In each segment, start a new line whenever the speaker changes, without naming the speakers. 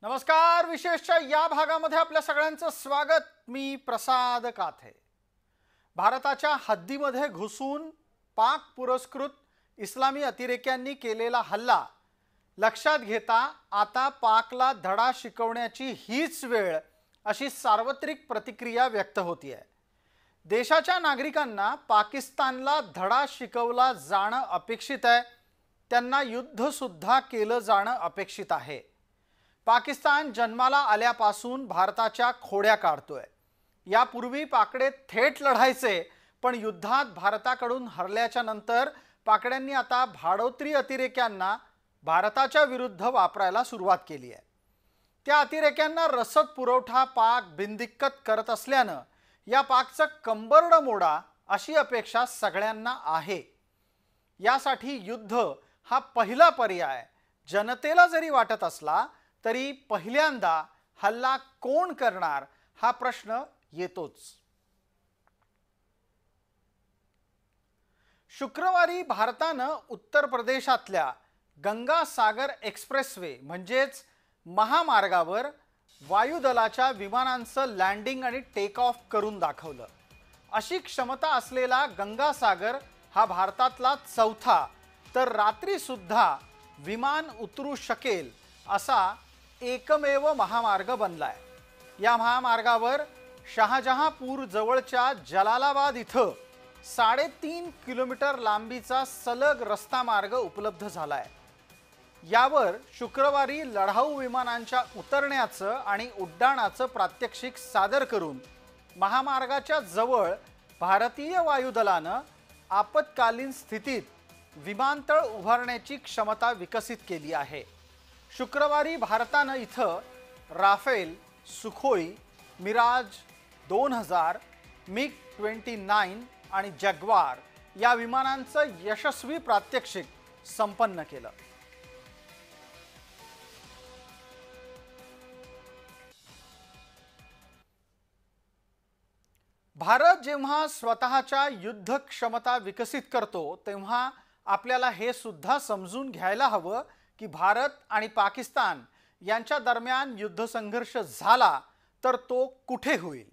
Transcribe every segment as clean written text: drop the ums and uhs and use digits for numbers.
नमस्कार. विशेषच्या या भागामध्ये आपल्या सगळ्यांचं स्वागत. मी प्रसाद काथे. भारताच्या हद्दीमध्ये घुसून पाक पुरस्कृत इस्लामी अतिरेक्यांनी केलेला हल्ला लक्षात घेता आता पाकला धडा शिकवण्याची हीच वेळ अशी सार्वत्रिक प्रतिक्रिया व्यक्त होतीये. देशाच्या नागरिकांना पाकिस्तानला धडा शिकवला जाणं अपेक्षित आहे. त्यांना युद्ध सुद्धा केलं जाणं अपेक्षित आहे. पाकिस्तान जन्माला आल्यापासून भारताच्या खोड्या काढतोय. यापूर्वी पाकडे थेट लढायचे, पण युद्धात भारताकडून हरल्याच्या नंतर पाकड्यांनी आता भाडोत्री अतिरेक्यांना भारताच्या विरुद्ध वापरायला सुरुवात केली आहे. त्या अतिरेक्यांना रसद पुरवठा पाक बिनदिक्कत करत असल्यानं या पाकचं कंबरड मोडा अशी अपेक्षा सगळ्यांना आहे. यासाठी युद्ध हा पहिला पर्याय जनतेला जरी वाटत असला तरी पहिल्यांदा हल्ला कोण करणार हा प्रश्न येतोच. शुक्रवारी भारतानं उत्तर प्रदेशातल्या गंगा सागर एक्सप्रेसवे म्हणजेच महामार्गावर वायुदलाच्या विमानांचं लँडिंग आणि टेक ऑफ करून दाखवलं. अशी क्षमता असलेला गंगा सागर हा भारतातला चौथा तर रात्री सुद्धा विमान उतरू शकेल असा एकमेव महामार्ग बनलाय. या महामार्गावर शहाजहांपूर जवळच्या जलालाबाद इथं 3.5 किलोमीटर लांबीचा सलग रस्ता मार्ग उपलब्ध झालाय. यावर शुक्रवारी लढाऊ विमानांच्या उतरण्याचं आणि उड्डाणाचं प्रात्यक्षिक सादर करून महामार्गाच्या जवळ भारतीय वायुदलानं आपत्कालीन स्थितीत विमानतळ उभारण्याची क्षमता विकसित केली आहे. शुक्रवारी भारतानं इथं राफेल, सुखोई, मिराज 2000, MiG-29 आणि जग्वार या विमानांचं यशस्वी प्रात्यक्षिक संपन्न केलं. भारत जेव्हा स्वतःच्या युद्ध क्षमता विकसित करतो तेव्हा आपल्याला हे सुद्धा समजून घ्यायला हवं की भारत आणि पाकिस्तान यांच्या दरम्यान युद्ध संघर्ष झाला तर तो कुठे होईल.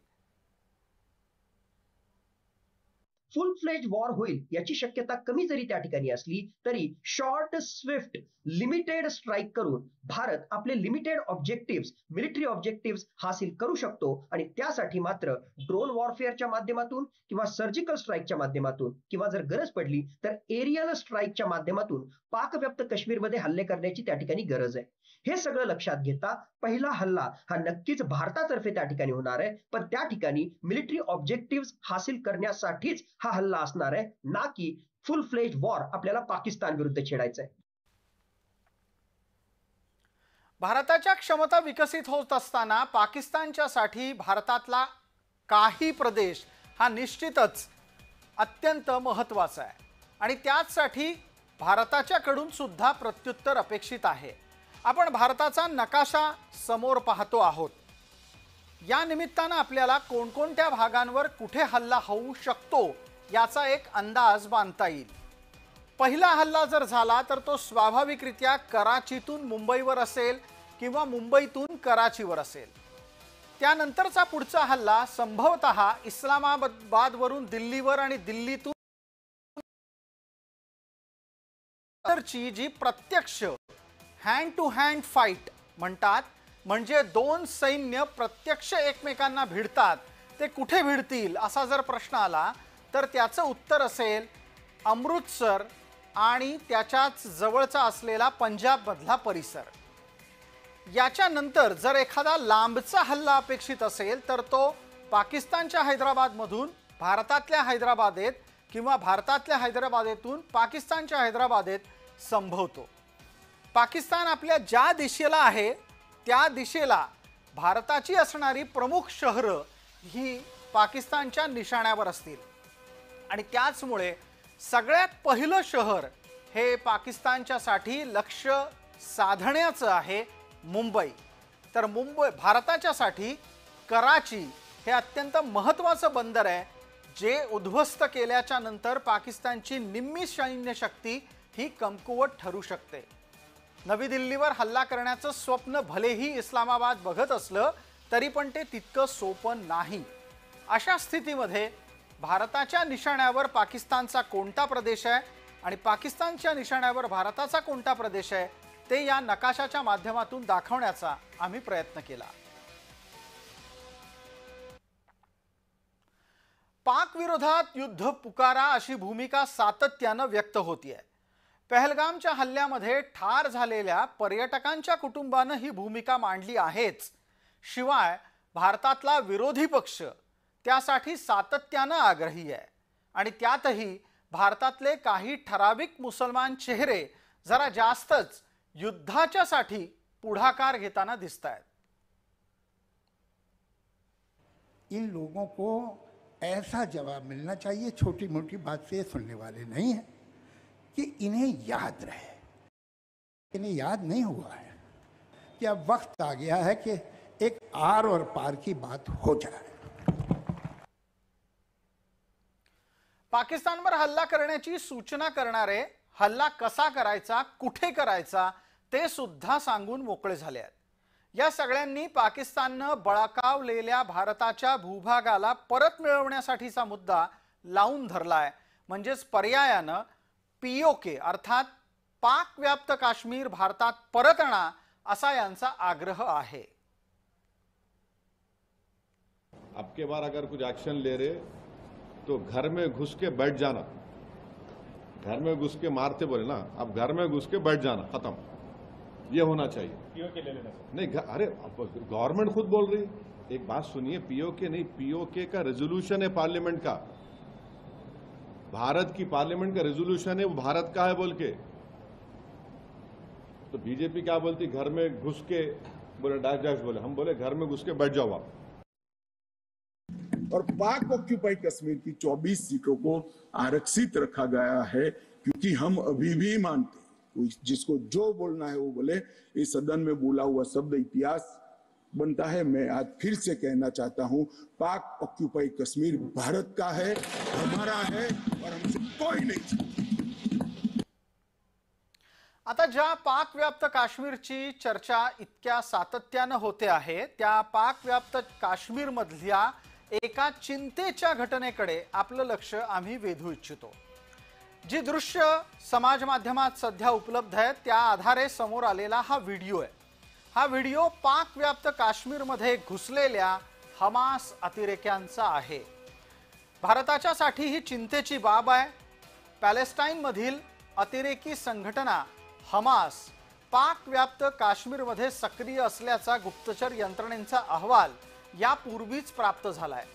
फुल फ्लेज वॉर होईल याची शक्यता कमी जरी त्या ठिकाणी असली तरी शॉर्ट स्विफ्ट लिमिटेड स्ट्राइक करून भारत आपले लिमिटेड ऑब्जेक्टिव्स मिलिटरी ऑब्जेक्टिव्स हासिल करू शकतो. आणि त्यासाठी मात्र ड्रोन वॉरफेअरच्या माध्यमातून किंवा सर्जिकल स्ट्राइकच्या माध्यमातून किंवा जर गरज पडली तर एरियल स्ट्राइकच्या माध्यमातून पाकव्याप्त काश्मीरमध्ये हल्ले करण्याची त्या ठिकाणी गरज आहे. हे सगळं लक्षात घेता पहिला हल्ला हा नक्कीच भारतातर्फे त्या ठिकाणी होणार आहे, पण त्या ठिकाणी मिलिटरी ऑब्जेक्टिव्स हासिल करण्यासाठीच हा हल्ला असणार आहे, ना की फुल फ्लेज वॉर आपल्याला पाकिस्तान विरुद्ध छेडायचं आहे.
भारताच्या क्षमता विकसित होत असताना पाकिस्तानच्यासाठी भारतातला काही प्रदेश हा निश्चितच अत्यंत महत्त्वाचा आहे आणि त्याचसाठी भारताच्याकडून सुद्धा प्रत्युत्तर अपेक्षित आहे. आपण भारताचा नकाशा समोर पाहतो आहोत. या निमित्तानं आपल्याला कोणकोणत्या भागांवर कुठे हल्ला होऊ शकतो याचा एक अंदाज बांधता येईल. पहिला हल्ला जर झाला तर तो स्वाभाविकरित्या कराचीतून मुंबईवर असेल किंवा मुंबईतून कराचीवर असेल. त्यानंतरचा पुढचा हल्ला संभवतः इस्लामाबादवरून दिल्लीवर आणि दिल्लीतून जी प्रत्यक्ष हँड टू हँड फाईट म्हणतात, म्हणजे दोन सैन्य प्रत्यक्ष एकमेकांना भिडतात, ते कुठे भिडतील असा जर प्रश्न आला तर त्याचं उत्तर असेल अमृतसर आणि त्याच्याच जवळचा असलेला पंजाबमधला परिसर. याच्यानंतर जर एखादा लांबचा हल्ला अपेक्षित असेल तर तो पाकिस्तानच्या हैदराबादमधून भारतातल्या हैदराबादेत किंवा भारतातल्या हैदराबादेतून पाकिस्तानच्या हैदराबादेत संभवतो. पाकिस्तान आपल्या ज्या दिशेला आहे त्या दिशेला भारताची असणारी प्रमुख शहरं ही पाकिस्तानच्या निशाण्यावर असतील आणि त्याचमुळे सगळ्यात पहिलं शहर हे पाकिस्तानच्यासाठी लक्ष साधण्याचं आहे मुंबई. तर मुंबई भारताच्यासाठी कराची हे अत्यंत महत्त्वाचं बंदर आहे, जे उद्ध्वस्त केल्याच्या नंतर पाकिस्तानची निम्मी सैन्य शक्ती ही कमकुवत ठरू शकते. नवी दिल्लीवर हल्ला करण्याचं स्वप्न भलेही इस्लामाबाद बघत असलं तरी पण ते तितकं सोपं नाही। अशा स्थितीमध्ये भारताच्या निशाण्यावर पाकिस्तानचा कोणता प्रदेश आहे आणि पाकिस्तानच्या निशाण्यावर भारताचा कोणता प्रदेश आहे ते या नकाशाच्या माध्यमातून दाखवण्याचा आम्ही प्रयत्न केला। पाक विरोधात युद्ध पुकारा अशी भूमिका सातत्याने व्यक्त होतीये। पहलगामच्या हल्ल्यामध्ये ठार झालेल्या पर्यटकांच्या कुटुंबाने ही भूमिका मांडली आहेच, शिवाय भारतातला विरोधी पक्ष त्यासाठी सातत्याने आग्रही आहे आणि त्यातही भारतातले काही ठराविक मुसलमान चेहरे जरा जास्तच युद्धाच्यासाठी पुढाकार घेताना दिसतायत।
इन लोगों को ऐसा जवाब मिलना चाहिए, छोटी मोटी बात से सुनने वाले नहीं है, कि इन्हें याद रहे। इन्हें याद नहीं हुआ है कि अब वक्त आ गया है कि एक आर और पार की बात हो जाए।
पाकिस्तानवर हल्ला करण्याची सूचना करणारे हल्ला कसा करायचा, कुठे करायचा ते सुद्धा सांगून मोकळे झाले आहेत। या सगळ्यांनी पाकिस्ताननं बळकावलेल्या भारताच्या भूभागाला परत मिळवण्यासाठीचा मुद्दा लावून धरलाय, म्हणजेच पर्यायानं पीओके अर्थात पाक व्याप्त काश्मीर भारतात परत आणा असा यांचा आग्रह आहे।
अब के बार अगर कुछ एक्शन ले रहे तो घर में घुस के बैठ जाना, घर में घुस के मारते बोले ना, अब घर में घुस के बैठ जाना, खत्म, ये होना चाहिए।
पीओके ले लेना
नहीं अरे गवर्नमेंट खुद बोल रही, एक बात सुनिए, पीओके नहीं, पीओके का रेजोल्यूशन है पार्लियामेंट का, भारत की पार्लियामेंट का रेजोल्यूशन है, वो भारत का है बोल के। तो बीजेपी क्या बोलती, घर में घुस के बोले, डैश डैश बोले, हम बोले घर में घुस के बैठ जाओ आप।
और पाक ऑक्यूपाई कश्मीर की 24 सीटों को आरक्षित रखा गया है, क्योंकि हम अभी भी मानते हैं जिसको जो बोलना है वो बोले। इस सदन में बोला हुआ शब्द इतिहास बनता है। मैं आज फिर से कहना चाहता हूं, पाक ऑक्यूपाई कश्मीर भारत का है, हमारा है और हमसे कोई नहीं।
आता ज्या पाक व्याप्त काश्मीरची चर्चा इतक्या सातत्याने होते आहे, त्या पाक व्याप्त काश्मीर मधल्या एका चिंतेच्या घटनेकडे आपलं लक्ष आम्ही वेधू इच्छितो। जी दृश्य समाज माध्यमात सध्या उपलब्ध आहे त्या आधारे समोर आलेला हा व्हिडिओ आहे। हा व्हिडिओ पाक व्याप्त काश्मीरमध्ये घुसलेल्या हमास अतिरेक्यांचा आहे। भारताच्यासाठी ही चिंतेची बाब आहे। पॅलेस्टाईनमधील अतिरेकी संघटना हमास पाक व्याप्त काश्मीरमध्ये सक्रिय असल्याचा गुप्तचर यंत्रणेचा अहवाल यापूर्वीच प्राप्त झालाय।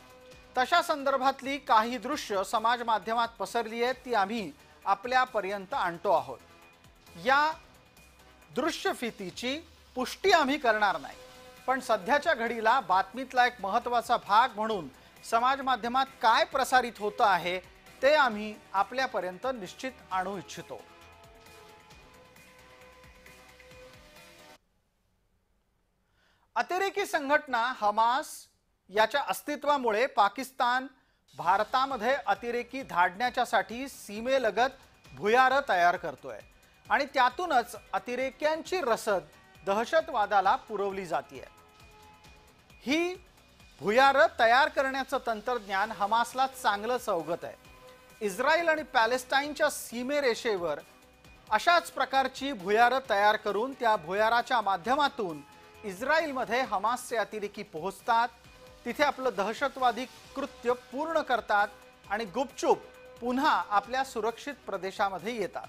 तशा संदर्भातली काही दृश्य समाज माध्यमात पसरली आहेत, ती आम्ही आपल्यापर्यंत आणतो आहोत। या दृश्यफितीची पुष्टी आम्ही करणार नाही, पण सध्याच्या घडीला बातमीतला एक महत्त्वाचा भाग म्हणून समाज माध्यमात काय प्रसारित होतं आहे ते आम्ही आपल्यापर्यंत निश्चित आणू इच्छितो। अतिरेकी संघटना हमास याच्या अस्तित्वामुळे पाकिस्तान भारतामध्ये अतिरेकी धाडण्याच्यासाठी सीमेलगत भुयारं तयार करतोय आणि त्यातूनच अतिरेक्यांची रसद दहशतवादाला पुरवली जाते। ही भुयारं तयार करण्याचं तंत्रज्ञान हमासला चांगलंच अवगत आहे। इस्रायल आणि पॅलेस्टाईनच्या सीमेरेषेवर अशाच प्रकारची भुयारं तयार करून त्या भुयाराच्या माध्यमातून इस्रायलमध्ये हमासचे अतिरेकी पोहोचतात, तिथे आपलं दहशतवादी कृत्य पूर्ण करतात आणि गुपचूप पुन्हा आपल्या सुरक्षित प्रदेशामध्ये येतात।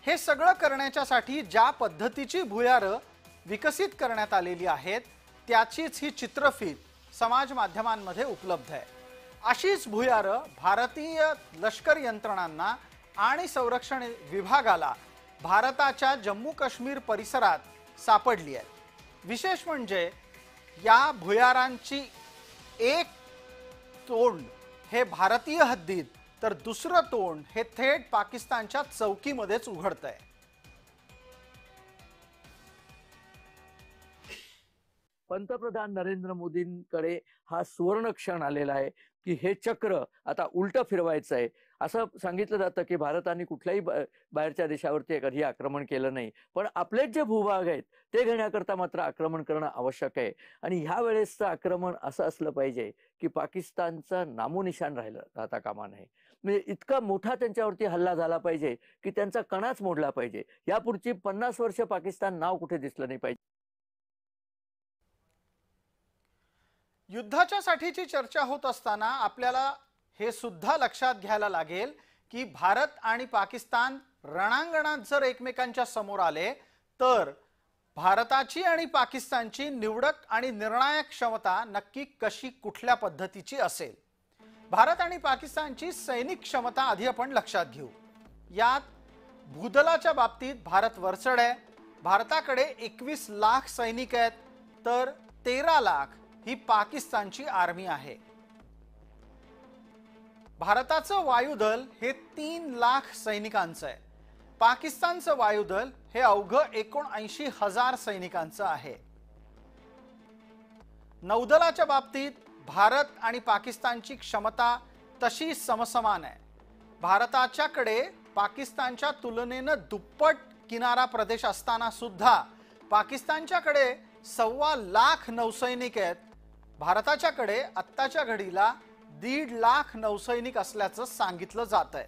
हे सगळं करण्याच्यासाठी ज्या पद्धतीची भुयारं विकसित करण्यात आलेली आहेत त्याचीच ही चित्रफीत समाज माध्यमांमध्ये उपलब्ध आहे। अशीच भुयारं भारतीय लष्कर यंत्रणांना आणि संरक्षण विभागाला भारताच्या जम्मू काश्मीर परिसरात सापडली आहे। विशेष म्हणजे या भुयारांची एक तोंड हे भारतीय हद्दीत तर दुसरं तोंड हे थेट पाकिस्तानच्या चौकीमध्येच उघडतंय।
पंतप्रधान नरेंद्र मोदींकडे हा सुवर्ण क्षण आलेला आहे की हे चक्र आता उलटं फिरवायचं आहे. असं सांगितलं जातं की भारताने कुठल्याही बाहेरच्या देशावरती कधी आक्रमण केलं नाही, पण आपलेच जे भूभाग आहेत ते घेण्याकरता मात्र आक्रमण करणं आवश्यक आहे. आणि ह्या वेळेसचं आक्रमण असं असलं पाहिजे की पाकिस्तानचं नामोनिशाण राहता कामा नये. म्हणजे इतका मोठा त्यांच्यावरती हल्ला झाला पाहिजे की त्यांचा कणाच मोडला पाहिजे. यापुढची 50 वर्ष पाकिस्तान नाव कुठे दिसलं नाही पाहिजे.
युद्धाच्या साठीची चर्चा होत असताना आपल्याला हे सुद्धा लक्षात घ्यायला लागेल की भारत आणि पाकिस्तान रणांगणात जर एकमेकांच्या समोर आले तर भारताची आणि पाकिस्तानची निवडक आणि निर्णायक क्षमता नक्की कशी कुठल्या पद्धतीची असेल. भारत आणि पाकिस्तानची सैनिक क्षमता आधी आपण लक्षात घेऊ. यात भूदलाच्या बाबतीत भारत वरचढ आहे. भारताकडे 21 लाख सैनिक आहेत तर 13 लाख ही पाकिस्तानची आर्मी आहे. भारताचं वायुदल हे 3 लाख सैनिकांचं आहे. पाकिस्तानचं वायुदल हे अवघं 79,000 सैनिकांचं आहे. नौदलाच्या बाबतीत भारत आणि पाकिस्तानची क्षमता तशी समसमान आहे. भारताच्याकडे पाकिस्तानच्या तुलनेनं दुप्पट किनारा प्रदेश असताना सुद्धा पाकिस्तानच्याकडे 1.25 लाख नौसैनिक आहेत. भारताच्याकडे आत्ताच्या घडीला 1.5 लाख नौसैनिक असल्याचं सांगितलं जात आहे.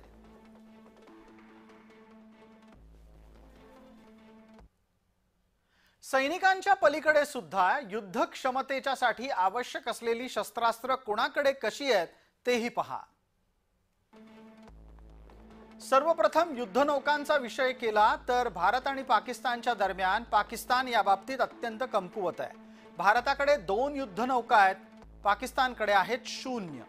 सैनिकांच्या पलीकडे सुद्धा युद्ध क्षमतेच्या साठी आवश्यक असलेली शस्त्रास्त्र कोणाकडे कशी आहेत तेही पहा. सर्वप्रथम युद्धनौकांचा विषय केला तर भारत आणि पाकिस्तानच्या दरम्यान पाकिस्तान या बाबतीत अत्यंत कमकुवत आहे. भारताकडे 2 युद्धनौका आहेत, पाकिस्तानकडे आहेत 0.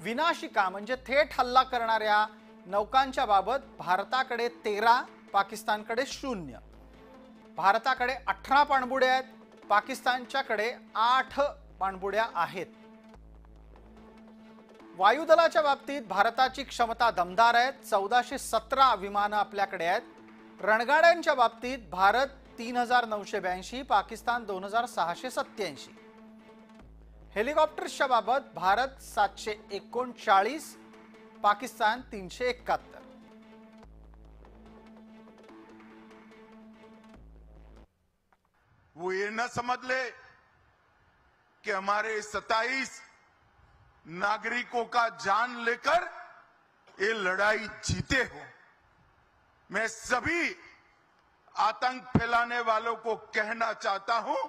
विनाशिका म्हणजे थेट हल्ला करणाऱ्या नौकांच्या बाबत भारताकडे 13, पाकिस्तानकडे 0. भारताकडे 18 पाणबुड्या आहेत, पाकिस्तानच्याकडे 8 पाणबुड्या आहेत. वायुदलाच्या बाबतीत भारताची क्षमता दमदार आहे. 1417 विमानं आपल्याकडे आहेत. रणगाड्यांच्या बाबतीत भारत 3982, पाकिस्तान 2687. हेलिकॉप्टर्सच्या बाबत भारत 739, पाकिस्तान 371.
वो ये न समझ ले कि हमारे 27 नागरिकों का जान लेकर ये लड़ाई जीते हो. मैं सभी आतंक फैलाने वालों को कहना चाहता हूं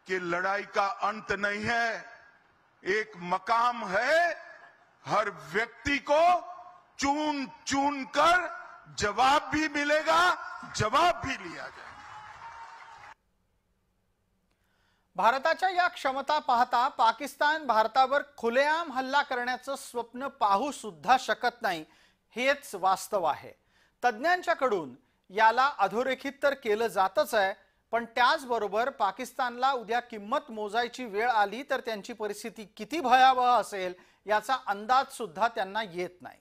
कि लड़ाई का अंत नहीं है, एक मकाम है. हर व्यक्ति को चुन चुन कर जवाब भी मिलेगा, जवाब भी लिया जाएगा.
भारताच्या या क्षमता पाहता पाकिस्तान भारतावर खुलेआम हल्ला करण्याचं स्वप्न पाहू सुद्धा शकत नाही, हेच वास्तव आहे. तज्ञांच्याकडून याला अधोरेखित तर केलं जातच आहे, पण त्याचबरोबर पाकिस्तानला उद्या किंमत मोजायची वेळ आली तर त्यांची परिस्थिती किती भयावह असेल याचा अंदाज सुद्धा त्यांना येत नाही.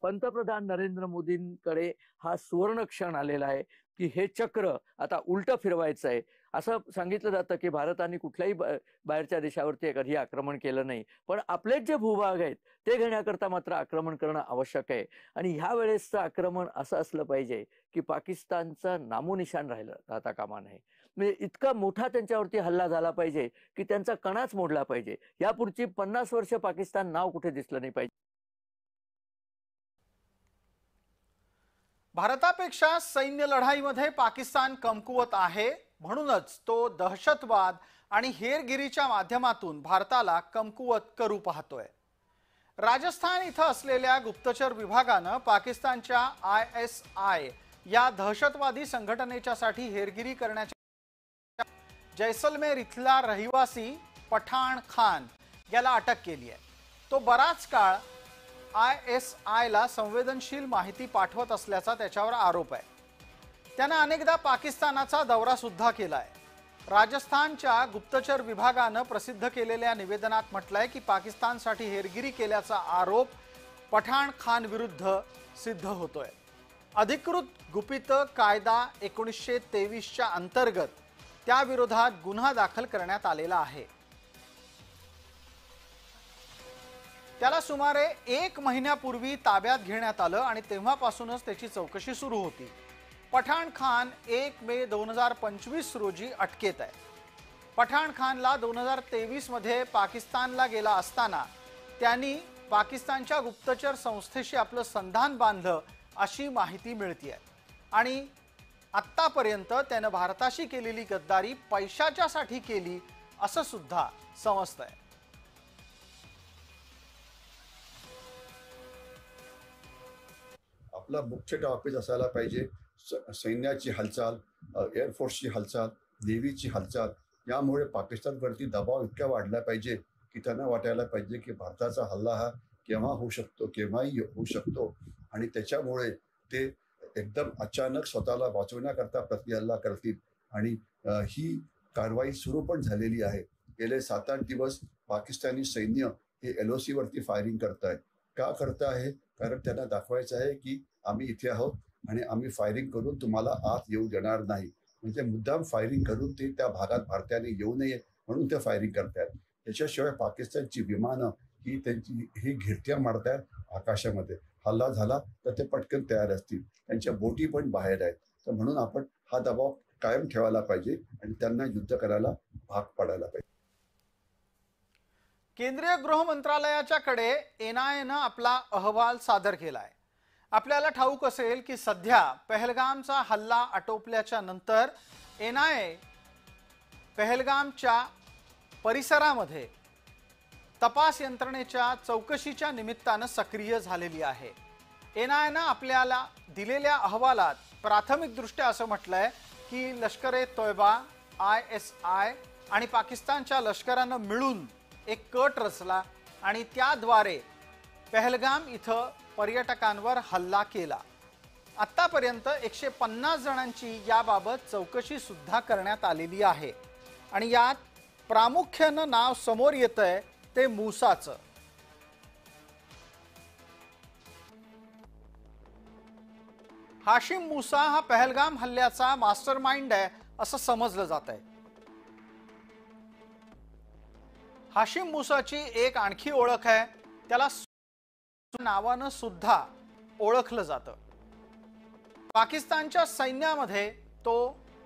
पंतप्रधान नरेंद्र मोदींकडे हा सुवर्ण क्षण आलेला आहे की हे चक्र आता उलटं फिरवायचं आहे. असं सांगितलं जातं की भारताने कुठल्याही बाहेरच्या देशावरती कधी आक्रमण केलं नाही, पण आपलेच जे भूभाग आहेत ते घेण्याकरता मात्र आक्रमण करणं आवश्यक आहे. आणि ह्या वेळेसचं आक्रमण असं असलं पाहिजे की पाकिस्तानचं नामोनिशाण राहता कामा नये. म्हणजे इतका मोठा त्यांच्यावरती हल्ला झाला पाहिजे की त्यांचा कणाच मोडला पाहिजे. यापुढची 50 वर्ष पाकिस्तान नाव कुठे दिसलं नाही पाहिजे.
भारतापेक्षा सैन्य लढाईमध्ये पाकिस्तान कमकुवत आहे, म्हणूनच तो दहशतवाद आणि हेरगिरीच्या माध्यमातून भारताला कमकुवत करू पाहतोय. राजस्थान इथं असलेल्या गुप्तचर विभागानं पाकिस्तानच्या ISI या दहशतवादी संघटनेच्या साठी हेरगिरी करण्याच्या जैसलमेर इथला रहिवासी पठाण खान याला अटक केली आहे. तो बराच काळ ISI ला संवेदनशील माहिती पाठवत असल्याचा त्याच्यावर आरोप आहे. त्यानं अनेकदा पाकिस्तानाचा दौरा सुद्धा केलाय. राजस्थानच्या गुप्तचर विभागानं प्रसिद्ध केलेल्या निवेदनात म्हटलंय की पाकिस्तानसाठी हेरगिरी केल्याचा आरोप पठाण खान विरुद्ध सिद्ध होतोय. अधिकृत गुपित कायदा 1923च्या अंतर्गत त्या विरोधात गुन्हा दाखल करण्यात आलेला आहे। त्याला सुमारे 1 महिन्यापूर्वी ताब्यात घेण्यात आलं आणि तेव्हापासूनच त्याची चौकशी सुरू होती। पठाण खान 1 मे 2025 रोजी अटकेत आहे। पठाण खानला 2023 मध्ये पाकिस्तानला गेला असताना त्यांनी पाकिस्तानच्या गुप्तचर संस्थेशी आपलं संधान बांधलं अशी माहिती मिळते आणि आत्तापर्यंत त्यानं भारताशी केलेली गद्दारी पैशाच्यासाठी केली असं सुद्धा समजतंय।
आपला मुख्य ऑफिस असायला पाहिजे। सैन्याची हालचाल, एअरफोर्सची हालचाल, नेव्हीची हालचाल, यामुळे पाकिस्तानवरती दबाव इतका वाढला पाहिजे की त्यांना वाटायला पाहिजे की भारताचा हल्ला हा केव्हा होऊ शकतो, केव्हाही होऊ शकतो आणि त्याच्यामुळे ते एकदम अचानक स्वतःला वाचवण्याकरता प्रतिहल्ला करतील आणि ही कारवाई सुरू पण झालेली आहे। गेले 7-8 दिवस पाकिस्तानी सैन्य हे LOC वरती फायरिंग करत आहे। का करत आहे? कारण त्यांना दाखवायचं आहे की आम्ही इथे आहोत आणि आम्ही फायरिंग करून तुम्हाला आत येऊ देणार नाही। म्हणजे मुद्दाम फायरिंग करून ते त्या भागात भारतीयांनी येऊ नये म्हणून ते फायरिंग करतात। त्याच्याशिवाय पाकिस्तानची विमानं ही त्यांची ही घिरट्या मारतात आकाशामध्ये। हल्ला झाला तर ते पटकन तयार असतील, त्यांच्या बोटी पण बाहेर आहेत। तर म्हणून आपण हा दबाव कायम ठेवायला पाहिजे आणि त्यांना युद्ध करायला भाग पाडायला पाहिजे।
केंद्रीय गृह मंत्रालयाच्याकडे NIAनं आपला अहवाल सादर केलाय। आपल्याला ठाऊक असेल की सध्या पहलगामचा हल्ला आटोपल्याच्या नंतर NIA पहलगामच्या परिसरामध्ये तपास यंत्रणेच्या चौकशीच्या निमित्तानं सक्रिय झालेली आहे। NIAनं आपल्याला दिलेल्या अहवालात प्राथमिकदृष्ट्या असं म्हटलंय की लष्कर-ए-तोयबा, ISI आणि पाकिस्तानच्या लष्करानं मिळून एक कट रचला आणि त्याद्वारे पहलगाम इथं पर्यटकांवर हल्ला केला। आतापर्यंत 150 जणांची याबाबत चौकशी सुद्धा करण्यात आलेली आहे आणि यात प्रामुख्यानं नाव समोर येतंय ते मूसाचं। हाशिम मूसा हा पहलगाम हल्ल्याचा मास्टरमाइंड आहे असं समजलं जात आहे। हाशिम मूसाची एक आणखी ओळख आहे, त्याला नावानं सुद्धा ओळखलं जातं। पाकिस्तानच्या सैन्यामध्ये तो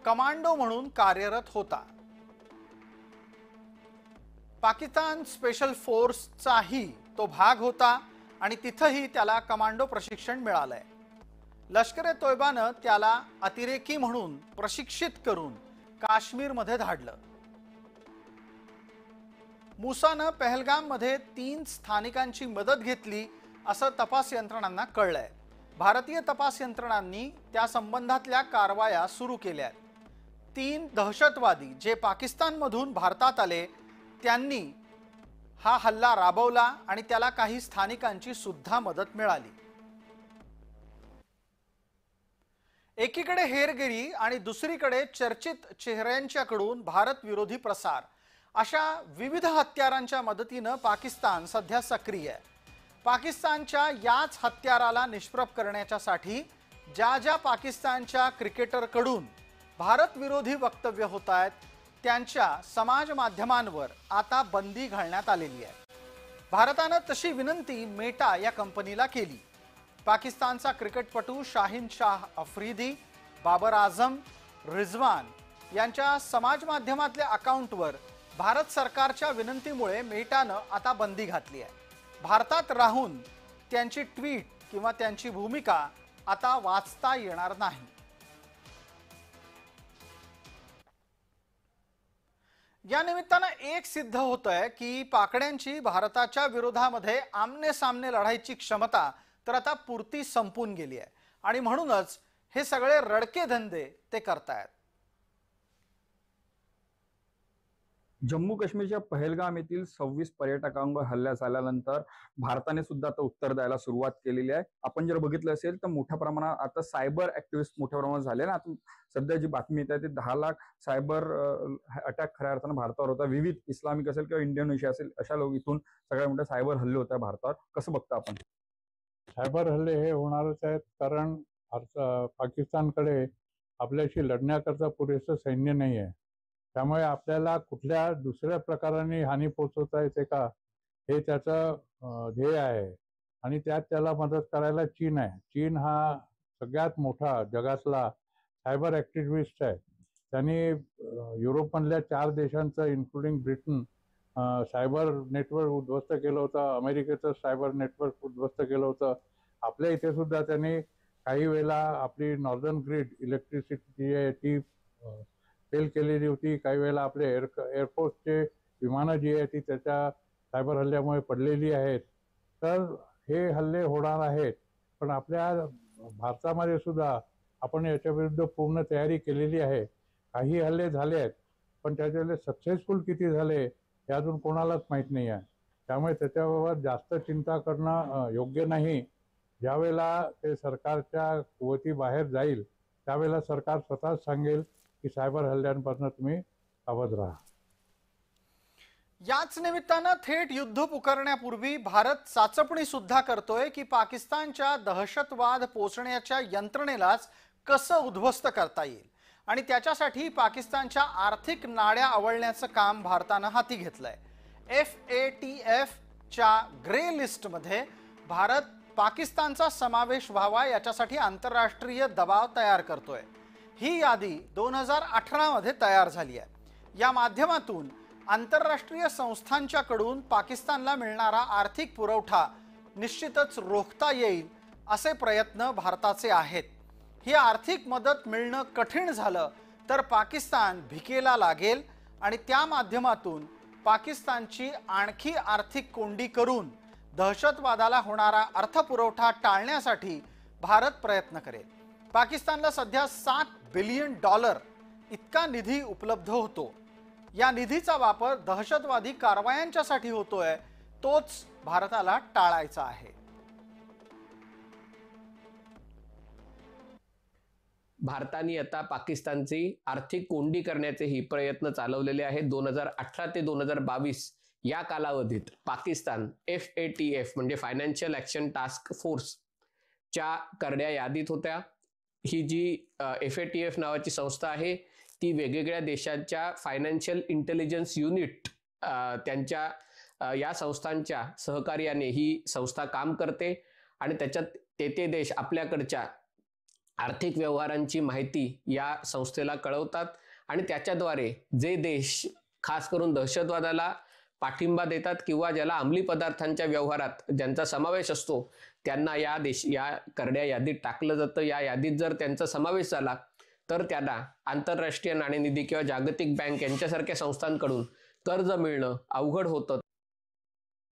कमांडो म्हणून कार्यरत होता। पाकिस्तान स्पेशल फोर्सचाही तो भाग होता आणि तिथंही त्याला कमांडो प्रशिक्षण मिळालंय। लष्कर-ए-तोयबानं त्याला अतिरेकी म्हणून प्रशिक्षित करून काश्मीरमध्ये धाडलं। मूसानं पहलगाममध्ये 3 स्थानिकांची मदत घेतली असं तपास यंत्रणांना कळलंय। भारतीय तपास यंत्रणांनी त्या संबंधातल्या कारवाया सुरू केल्या। 3 दहशतवादी जे पाकिस्तानमधून भारतात आले त्यांनी हा हल्ला राबवला आणि त्याला काही स्थानिकांची सुद्धा मदत मिळाली। एकीकडे हेरगिरी आणि दुसरीकडे चर्चित चेहऱ्यांच्याकडून भारत विरोधी प्रसार अशा विविध हत्यारांच्या मदतीनं पाकिस्तान सध्या सक्रिय आहे। पाकिस्तानच्या याच हत्याराला निष्प्रभ करण्यासाठी ज्या पाकिस्तानच्या क्रिकेटरकडून भारत विरोधी वक्तव्य होत आहेत त्यांच्या समाज माध्यमांवर आता बंदी घालण्यात आलेली आहे। भारतानं तशी विनंती मेटा या कंपनीला केली। पाकिस्तानचा क्रिकेटपटू शाहीन शाह आफ्रिदी, बाबर आझम, रिजवान यांच्या समाज माध्यमातल्या अकाउंटवर भारत सरकारच्या विनंतीमुळे मेटानं आता बंदी घातली आहे। भारतात राहून त्यांची ट्वीट किंवा त्यांची भूमिका आता वाचता येणार नाही। या निमित्तानं एक सिद्ध होतंय की पाकड्यांची भारताच्या विरोधामध्ये आमने सामने लढाईची क्षमता तर आता पुरती संपून गेली आहे आणि म्हणूनच हे सगळे रडके धंदे ते करतायत।
जम्मू काश्मीरच्या पहलगाम येथील 26 पर्यटकांवर हल्ला झाल्यानंतर भारताने सुद्धा आता उत्तर द्यायला सुरुवात केलेली आहे। आपण जर बघितलं असेल तर मोठ्या प्रमाणात आता सायबर ऍक्टिव्हिस्ट मोठ्या प्रमाणात झाले ना। आता सध्या जी बातमी येत आहे ते 10 लाख सायबर अटॅक खऱ्या अर्थानं भारतावर होता। विविध इस्लामिक असेल किंवा इंडोनेशिया असेल अशा लोक इथून सगळ्या मोठ्या सायबर हल्ले होत्या भारतावर। कसं बघता आपण?
सायबर हल्ले हे होणारच आहेत, कारण पाकिस्तानकडे आपल्याशी लढण्याकरता पुरेसं सैन्य नाही आहे. त्यामुळे आपल्याला कुठल्या दुसऱ्या प्रकाराने हानी पोचवता येते का हे त्याचं ध्येय आहे. आणि त्यात त्याला मदत करायला चीन आहे. चीन हा सगळ्यात मोठा जगातला सायबर ॲक्टिव्हिस्ट आहे. त्यांनी युरोपमधल्या 4 देशांचं इन्क्लुडिंग ब्रिटन सायबर नेटवर्क उद्ध्वस्त केलं होतं. अमेरिकेचं सायबर नेटवर्क उद्ध्वस्त केलं होतं. आपल्या इथे सुद्धा त्यांनी काही वेळेला आपली नॉर्दर्न ग्रिड इलेक्ट्रिसिटी जी आहे ती फेल केलेली होती. काही वेळेला आपले एअरफोर्सचे विमानं जी आहे ती त्याच्या सायबर हल्ल्यामुळे पडलेली आहेत. तर हे हल्ले होणार आहेत. पण आपल्या भारतामध्ये सुद्धा आपण याच्या विरुद्ध पूर्ण तयारी केलेली आहे. काही हल्ले झाले आहेत पण त्याच्यातले सक्सेसफुल किती झाले हे अजून कोणालाच माहीत नाही आहे. त्यामुळे त्याच्याबाबत जास्त चिंता करणं योग्य नाही. ज्यावेळेला ते सरकारच्या कुवतीबाहेर जाईल त्यावेळेला सरकार स्वतःच सांगेल की सायबर हल्ल्यांपासून तुम्ही सावध राहा.
याच निमित्तानं थेट युद्ध पुकारण्यापूर्वी भारत चाचपणी सुद्धा करतोय की पाकिस्तानच्या दहशतवाद पोचण्याच्या यंत्रणेलाच कसं उद्ध्वस्त करता येईल. आणि त्याच्यासाठी पाकिस्तानच्या आर्थिक नाड्या आवळण्याचं काम भारतानं हाती घेतलंय. FATF च्या ग्रे लिस्टमध्ये भारत पाकिस्तानचा समावेश व्हावा याच्यासाठी आंतरराष्ट्रीय दबाव तयार करतोय. ही यादी 2018 मध्ये तयार झाली आहे. या माध्यमातून आंतरराष्ट्रीय संस्थांच्याकडून पाकिस्तानला मिळणारा आर्थिक पुरवठा निश्चितच रोखता येईल असे प्रयत्न भारताचे आहेत. ही आर्थिक मदत मिळणं कठीण झालं तर पाकिस्तान भिकेला लागेल आणि त्या माध्यमातून पाकिस्तानची आणखी आर्थिक कोंडी करून दहशतवादाला होणारा अर्थपुरवठा टाळण्यासाठी भारत प्रयत्न करेल. पाकिस्तानला सध्या $7 बिलियन इतका निधी उपलब्ध होतो. या निधीचा वापर दहशतवादी कारवायांच्यासाठी होतोय. तोच भारताला टाळायचा आहे.
भारताने आता पाकिस्तानची आर्थिक कोंडी करण्याचेही प्रयत्न चालवलेले आहेत. 2018 ते 2022 या कालावधीत पाकिस्तान FATF म्हणजे फायनान्शियल ॲक्शन टास्क फोर्सच्या करड्या यादीत होत्या. ही जी FATF नावाची संस्था आहे ती वेगवेगळ्या देशांच्या फायनान्शियल इंटेलिजन्स युनिट त्यांच्या या संस्थांच्या सहकार्याने ही संस्था काम करते आणि त्याच्यात ते देश आपल्याकडच्या आर्थिक व्यवहारांची माहिती या संस्थेला कळवतात आणि त्याच्याद्वारे जे देश खास करून दहशतवादाला पाठिंबा देतात किंवा ज्याला अंमली पदार्थांच्या व्यवहारात ज्यांचा समावेश असतो त्यांना या करड्या यादीत टाकलं जातं. या यादीत जर त्यांचा समावेश झाला तर त्यांना आंतरराष्ट्रीय नाणेनिधी किंवा जागतिक बँक यांच्यासारख्या संस्थांकडून कर्ज मिळणं अवघड होतं.